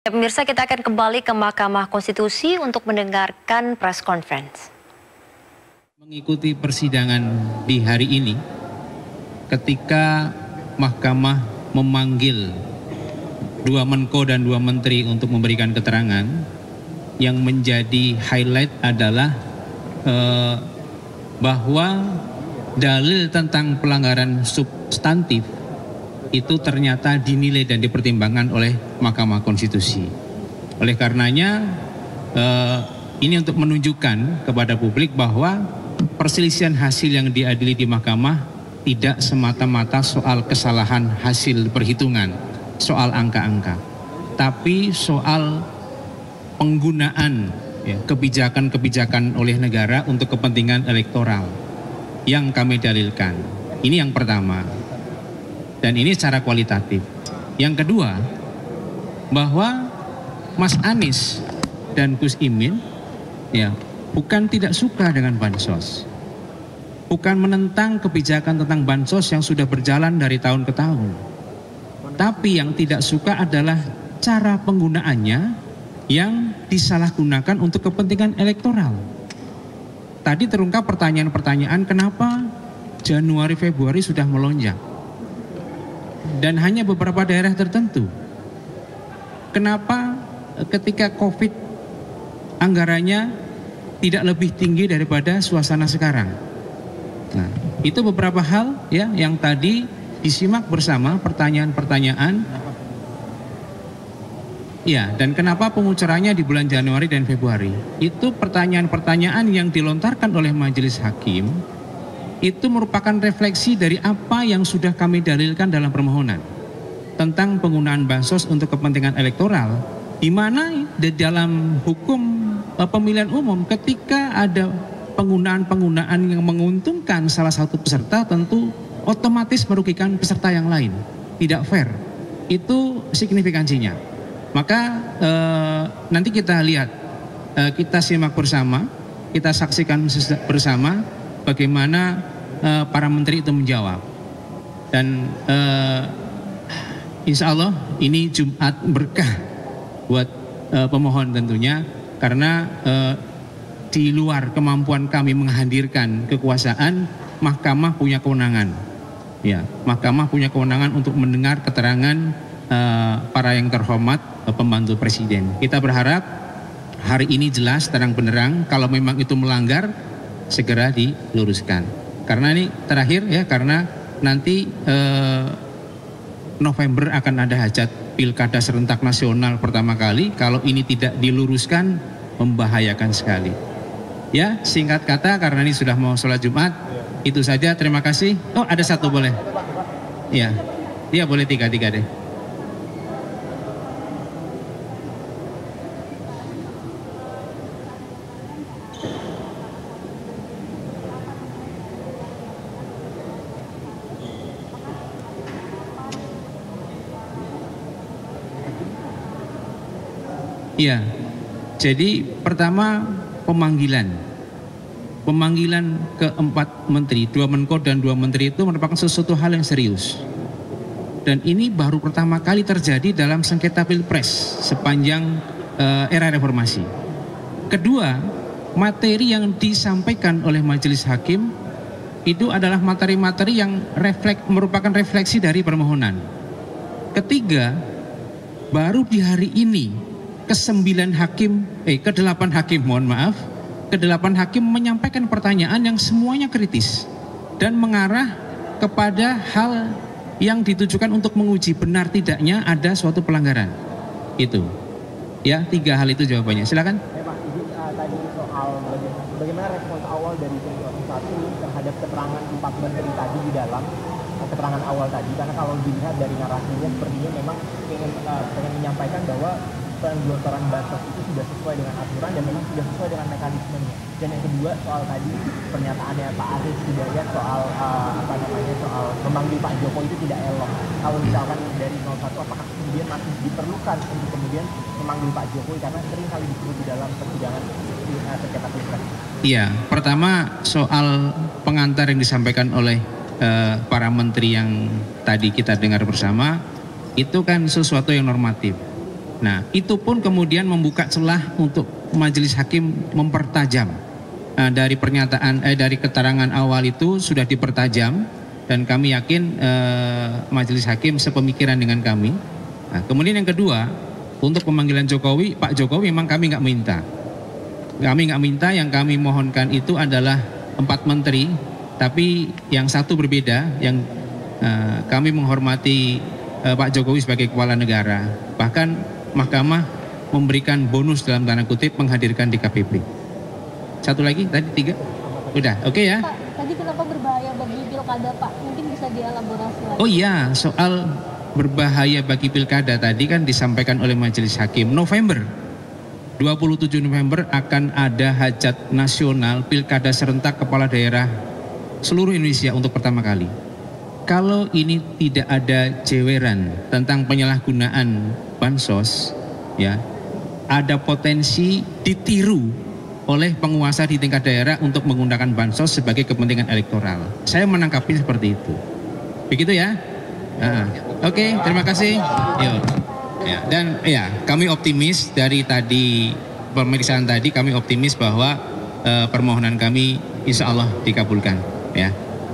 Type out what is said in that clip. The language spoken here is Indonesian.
Ya, pemirsa, kita akan kembali ke Mahkamah Konstitusi untuk mendengarkan press conference. Mengikuti persidangan di hari ini, ketika Mahkamah memanggil dua Menko dan dua Menteri untuk memberikan keterangan, yang menjadi highlight adalah bahwa dalil tentang pelanggaran substantif itu ternyata dinilai dan dipertimbangkan oleh Mahkamah Konstitusi. Oleh karenanya ini untuk menunjukkan kepada publik bahwa perselisihan hasil yang diadili di mahkamah tidak semata-mata soal kesalahan hasil perhitungan, soal angka-angka, tapi soal penggunaan kebijakan-kebijakan oleh negara untuk kepentingan elektoral yang kami dalilkan. Ini yang pertama. Dan ini secara kualitatif. Yang kedua, bahwa Mas Anies dan Gus Imin bukan tidak suka dengan bansos, bukan menentang kebijakan tentang bansos yang sudah berjalan dari tahun ke tahun, tapi yang tidak suka adalah cara penggunaannya yang disalahgunakan untuk kepentingan elektoral. Tadi terungkap pertanyaan-pertanyaan kenapa Januari Februari sudah melonjak dan hanya beberapa daerah tertentu. Kenapa ketika COVID anggarannya tidak lebih tinggi daripada suasana sekarang? Nah, itu beberapa hal yang tadi disimak bersama pertanyaan-pertanyaan. Dan kenapa pengucurannya di bulan Januari dan Februari? Itu pertanyaan-pertanyaan yang dilontarkan oleh majelis hakim. Itu merupakan refleksi dari apa yang sudah kami dalilkan dalam permohonan tentang penggunaan bansos untuk kepentingan elektoral, di mana di dalam hukum pemilihan umum ketika ada penggunaan yang menguntungkan salah satu peserta tentu otomatis merugikan peserta yang lain, tidak fair. Itu signifikansinya. Maka nanti kita lihat, kita simak bersama, kita saksikan bersama bagaimana para menteri itu menjawab. Dan insya Allah ini Jumat berkah buat pemohon tentunya, karena di luar kemampuan kami menghadirkan kekuasaan, mahkamah punya kewenangan. Mahkamah punya kewenangan untuk mendengar keterangan para yang terhormat pembantu presiden. Kita berharap hari ini jelas terang benderang, kalau memang itu melanggar segera diluruskan. Karena ini terakhir karena nanti November akan ada hajat pilkada serentak nasional pertama kali. Kalau ini tidak diluruskan membahayakan sekali. Singkat kata, karena ini sudah mau sholat Jumat, itu saja. Terima kasih. Oh, ada satu boleh? Iya boleh tiga deh. Jadi pertama pemanggilan keempat menteri, dua Menko dan dua Menteri itu merupakan sesuatu hal yang serius. Dan ini baru pertama kali terjadi dalam sengketa pilpres sepanjang era reformasi. Kedua, materi yang disampaikan oleh majelis hakim itu adalah materi-materi yang merupakan refleksi dari permohonan. Ketiga, baru di hari ini ke-8 hakim menyampaikan pertanyaan yang semuanya kritis dan mengarah kepada hal yang ditujukan untuk menguji benar tidaknya ada suatu pelanggaran. Itu tiga hal itu jawabannya. Silakan. Pak, ini tadi soal bagaimana respons awal dari Komisi 1 terhadap keterangan 4 menteri tadi di dalam keterangan awal tadi, karena kalau dilihat dari narasinya sepertinya memang pengen menyampaikan bahwa penggelontoran bansos itu sudah sesuai dengan aturan dan memang sudah sesuai dengan mekanismenya. Dan yang kedua soal tadi pernyataannya Pak Arief Hidayat soal soal memanggil Pak Jokowi itu tidak elok. Kalau misalkan dari 01, apakah kemudian masih diperlukan untuk kemudian memanggil Pak Jokowi, karena sering kali disebut di dalam persidangan sengketa pilpres? Pertama soal pengantar yang disampaikan oleh para menteri yang tadi kita dengar bersama, itu kan sesuatu yang normatif. Nah, itu pun kemudian membuka celah untuk majelis hakim mempertajam. Dari pernyataan dari keterangan awal itu sudah dipertajam dan kami yakin majelis hakim sepemikiran dengan kami. Nah, kemudian yang kedua, untuk pemanggilan Jokowi, Pak Jokowi memang kami nggak minta. Kami nggak minta, yang kami mohonkan itu adalah 4 menteri, tapi yang satu berbeda, yang kami menghormati Pak Jokowi sebagai kepala negara. Bahkan Mahkamah memberikan bonus dalam tanda kutip menghadirkan DKPP. Satu lagi, tadi 3? Udah, oke ya? Pak, tadi kenapa berbahaya bagi pilkada, Pak? Mungkin bisa dielaborasi lagi. Oh iya, soal berbahaya bagi pilkada tadi kan disampaikan oleh majelis hakim. November, 27 November akan ada hajat nasional pilkada serentak kepala daerah seluruh Indonesia untuk pertama kali. Kalau ini tidak ada jeweran tentang penyalahgunaan bansos, ya, ada potensi ditiru oleh penguasa di tingkat daerah untuk menggunakan bansos sebagai kepentingan elektoral. Saya menangkapnya seperti itu. Begitu ya? Oke, terima kasih. Yuk. Ya, dan ya, kami optimis dari tadi pemeriksaan tadi, kami optimis bahwa permohonan kami insya Allah dikabulkan. Ya.